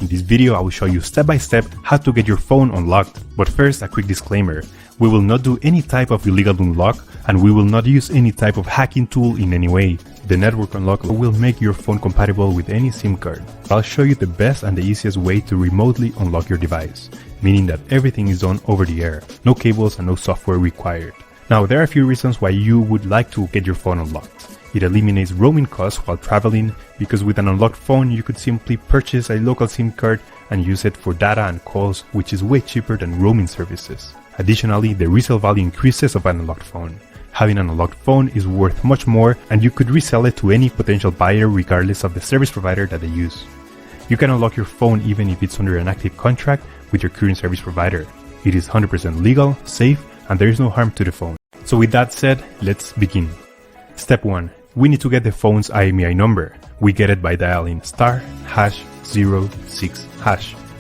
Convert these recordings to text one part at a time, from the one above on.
In this video, I will show you step by step how to get your phone unlocked. But first, a quick disclaimer. We will not do any type of illegal unlock, and we will not use any type of hacking tool in any way. The network unlock will make your phone compatible with any SIM card. I'll show you the best and the easiest way to remotely unlock your device, meaning that everything is done over the air, no cables and no software required. Now, there are a few reasons why you would like to get your phone unlocked. It eliminates roaming costs while traveling, because with an unlocked phone you could simply purchase a local SIM card and use it for data and calls, which is way cheaper than roaming services. Additionally, the resale value increases of an unlocked phone. Having an unlocked phone is worth much more, and you could resell it to any potential buyer regardless of the service provider that they use. You can unlock your phone even if it's under an active contract with your current service provider. It is 100% legal, safe, and there is no harm to the phone. So with that said, let's begin. Step 1. We need to get the phone's IMEI number. We get it by dialing *#06#.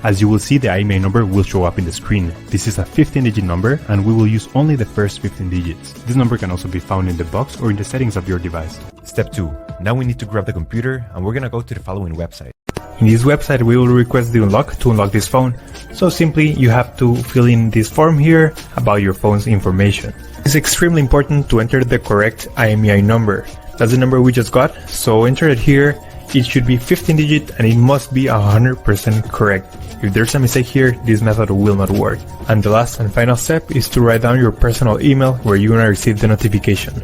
As you will see, the IMEI number will show up in the screen. This is a 15-digit number, and we will use only the first 15 digits. This number can also be found in the box or in the settings of your device. Step 2. Now we need to grab the computer, and we're gonna go to the following website. In this website, we will request the unlock to unlock this phone. So simply, you have to fill in this form here about your phone's information. It's extremely important to enter the correct IMEI number. That's the number we just got, so enter it here. It should be 15-digit and it must be 100% correct. If there's a mistake here, this method will not work. And the last and final step is to write down your personal email where you're gonna receive the notification.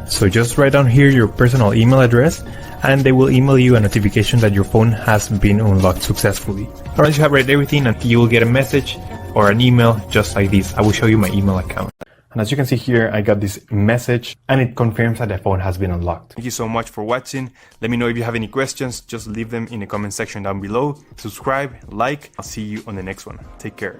So just write down here your personal email address and they will email you a notification that your phone has been unlocked successfully. Once you have read everything, you will get a message or an email just like this. I will show you my email account. And as you can see here, I got this message and it confirms that the phone has been unlocked. Thank you so much for watching. Let me know if you have any questions. Just leave them in the comment section down below. Subscribe, like. I'll see you on the next one. Take care.